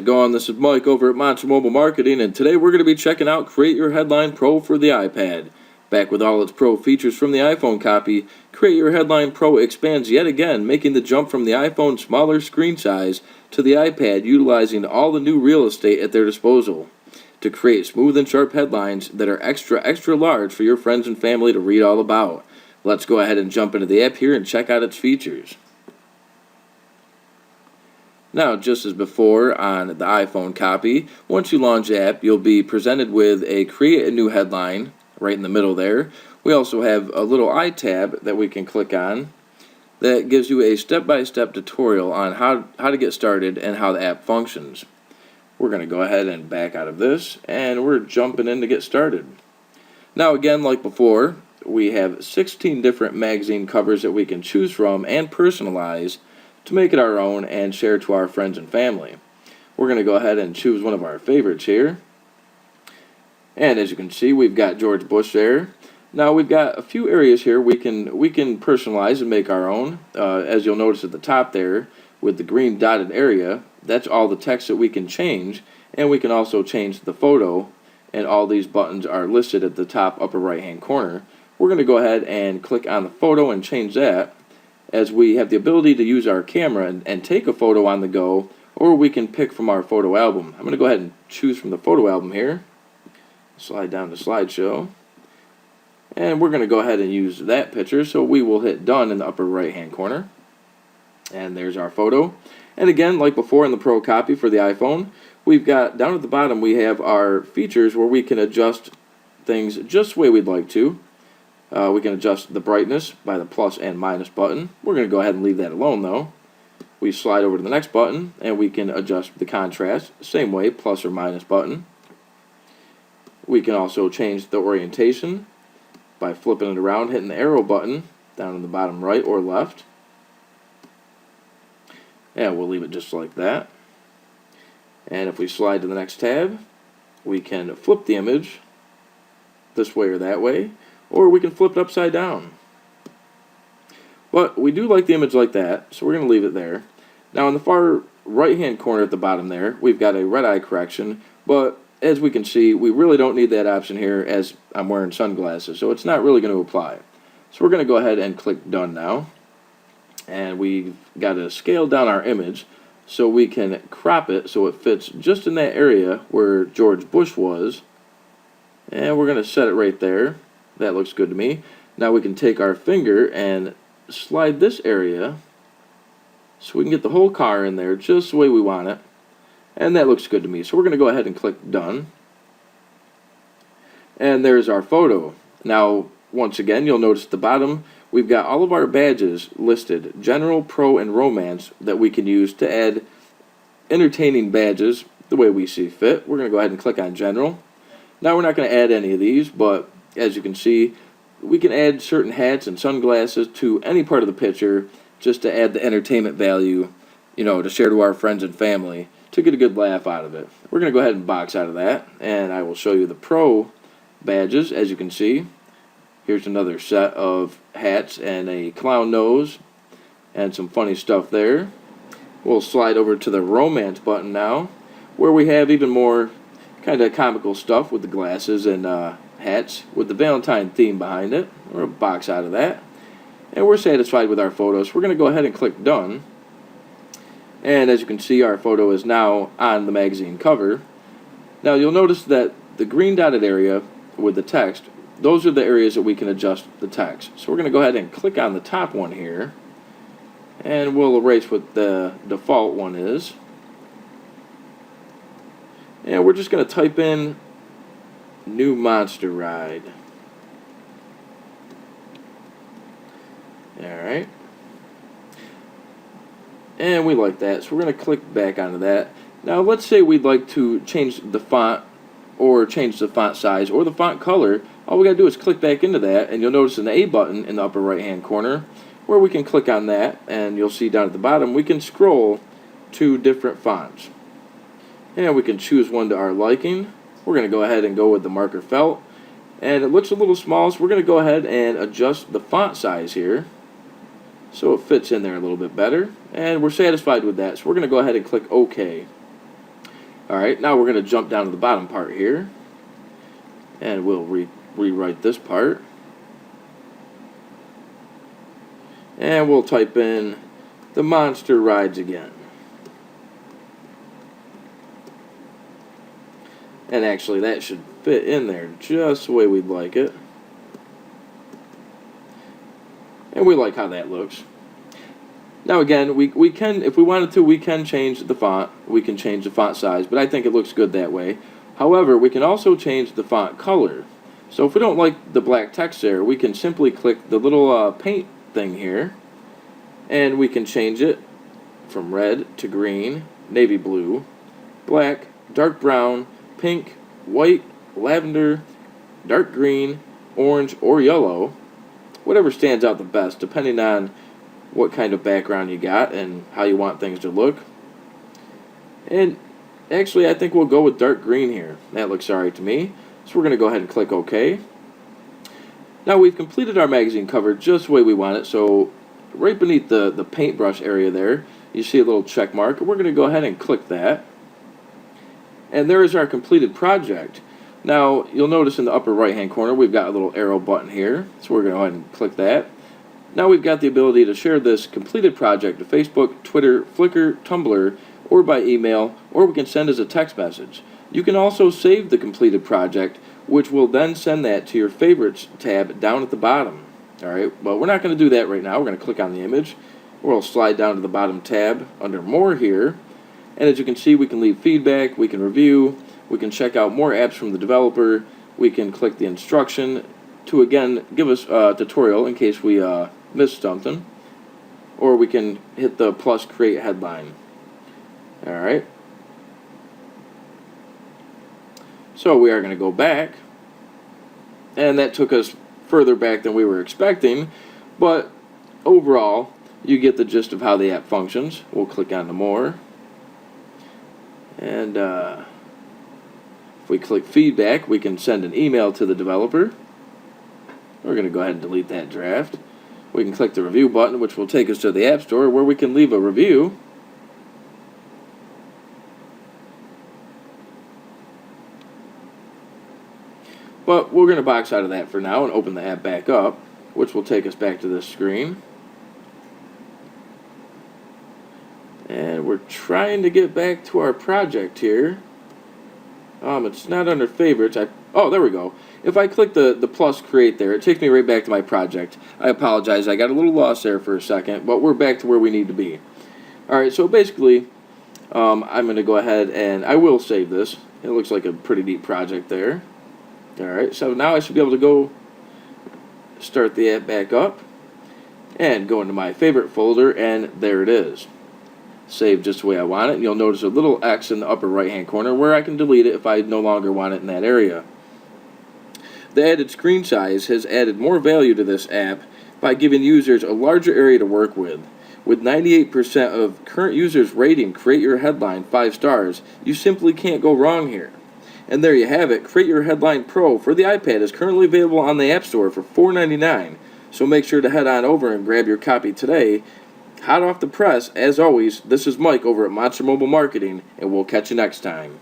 it going? This is Mike over at Monster Mobile Marketing, and today we're going to be checking out Create Your Headline Pro for the iPad. Back with all its pro features from the iPhone copy, Create Your Headline Pro expands yet again, making the jump from the iPhone's smaller screen size to the iPad, utilizing all the new real estate at their disposal to create smooth and sharp headlines that are extra large for your friends and family to read all about. Let's go ahead and jump into the app here and check out its features. Now, just as before on the iPhone copy, once you launch the app, you'll be presented with a create a new headline right in the middle there. We also have a little I tab that we can click on that gives you a step-by-step tutorial on how to get started and how the app functions. We're going to go ahead and back out of this, and we're jumping in to get started. Now again, like before, we have 16 different magazine covers that we can choose from and personalize to make it our own and share to our friends and family. We're going to go ahead and choose one of our favorites here. And as you can see, we've got George Bush there. Now we've got a few areas here we can personalize and make our own. As you'll notice at the top there with the green dotted area, that's all the text that we can change, and we can also change the photo, and all these buttons are listed at the top upper right hand corner. We're going to go ahead and click on the photo and change that, as we have the ability to use our camera and take a photo on the go, or we can pick from our photo album. I'm going to go ahead and choose from the photo album here. Slide down to slideshow. And we're going to go ahead and use that picture, so we will hit done in the upper right hand corner. And there's our photo. And again, like before in the Pro copy for the iPhone, we've got down at the bottom we have our features where we can adjust things just the way we'd like to. We can adjust the brightness by the plus and minus button. We're going to go ahead and leave that alone though. We slide over to the next button and we can adjust the contrast, same way, plus or minus button. We can also change the orientation by flipping it around, hitting the arrow button down in the bottom right or left. And we'll leave it just like that. And if we slide to the next tab, we can flip the image this way or that way, or we can flip it upside down. But we do like the image like that, so we're going to leave it there. Now in the far right hand corner at the bottom there, we've got a red eye correction, but as we can see, we really don't need that option here as I'm wearing sunglasses, so it's not really going to apply. So we're going to go ahead and click done now. And we've got to scale down our image so we can crop it so it fits just in that area where George Bush was. And we're going to set it right there. That looks good to me. Now we can take our finger and slide this area so we can get the whole car in there just the way we want it. And that looks good to me. So we're going to go ahead and click done. And there's our photo. Now, once again, you'll notice at the bottom, we've got all of our badges listed, General, Pro, and Romance, that we can use to add entertaining badges the way we see fit. We're going to go ahead and click on General. Now we're not going to add any of these, but as you can see, we can add certain hats and sunglasses to any part of the picture just to add the entertainment value, to share to our friends and family to get a good laugh out of it. We're going to go ahead and box out of that, and I will show you the Pro badges. As you can see, here's another set of hats and a clown nose and some funny stuff there. We'll slide over to the Romance button now, where we have even more kind of comical stuff with the glasses and hats with the Valentine theme behind it. We're going to box out of that. And we're satisfied with our photos. We're going to go ahead and click done. And as you can see, our photo is now on the magazine cover. Now you'll notice that the green dotted area with the text, those are the areas that we can adjust the text. So we're going to go ahead and click on the top one here, and we'll erase what the default one is. And we're just going to type in new monster ride. Alright. And we like that, so we're going to click back onto that. Now let's say we'd like to change the font, or change the font size, or the font color. All we got to do is click back into that, and you'll notice an A button in the upper right hand corner where we can click on that, and you'll see down at the bottom we can scroll to different fonts. And we can choose one to our liking. We're going to go ahead and go with the marker felt. And it looks a little small, so we're going to go ahead and adjust the font size here so it fits in there a little bit better. And we're satisfied with that, so we're going to go ahead and click OK. Alright, now we're going to jump down to the bottom part here. And we'll rewrite this part. And we'll type in the monster rides again. And actually that should fit in there just the way we'd like it. And we like how that looks. Now again, we can, if we wanted to, we can change the font. We can change the font size, but I think it looks good that way. However, we can also change the font color. So if we don't like the black text there, we can simply click the little paint thing here, and we can change it from red to green, navy blue, black, dark brown, pink, white, lavender, dark green, orange, or yellow. Whatever stands out the best, depending on what kind of background you got and how you want things to look. And actually, I think we'll go with dark green here. That looks alright to me. So we're going to go ahead and click OK. Now we've completed our magazine cover just the way we want it. So right beneath the paintbrush area there, you see a little check mark. We're going to go ahead and click that. And there is our completed project. Now you'll notice in the upper right hand corner we've got a little arrow button here. So we're going to go ahead and click that. Now we've got the ability to share this completed project to Facebook, Twitter, Flickr, Tumblr, or by email, or we can send as a text message. You can also save the completed project, which will then send that to your favorites tab down at the bottom. Alright, well, we're not going to do that right now. We're going to click on the image. We'll slide down to the bottom tab under More here. And as you can see, we can leave feedback, we can review, we can check out more apps from the developer, we can click the instruction to, again, give us a tutorial in case we missed something, or we can hit the plus create headline. Alright. So we are going to go back, and that took us further back than we were expecting, but overall you get the gist of how the app functions. We'll click on the more, and if we click feedback, we can send an email to the developer. We're going to go ahead and delete that draft. We can click the review button, which will take us to the App Store where we can leave a review. But we're going to box out of that for now and open the app back up, which will take us back to this screen. And we're trying to get back to our project here. It's not under favorites. Oh, there we go. If I click the plus create there, it takes me right back to my project. I apologize. I got a little lost there for a second, but we're back to where we need to be. Alright, so basically, I'm going to go ahead and I will save this. It looks like a pretty neat project there. Alright, so now I should be able to go start the app back up and go into my favorite folder, and there it is. Saved just the way I want it. And you'll notice a little X in the upper right hand corner where I can delete it if I no longer want it in that area. The added screen size has added more value to this app by giving users a larger area to work with. With 98% of current users rating Create Your Headline 5 stars, you simply can't go wrong here. And there you have it. Create Your Headline Pro for the iPad is currently available on the App Store for $4.99. So make sure to head on over and grab your copy today. Hot off the press, as always, this is Mike over at Monster Mobile Marketing, and we'll catch you next time.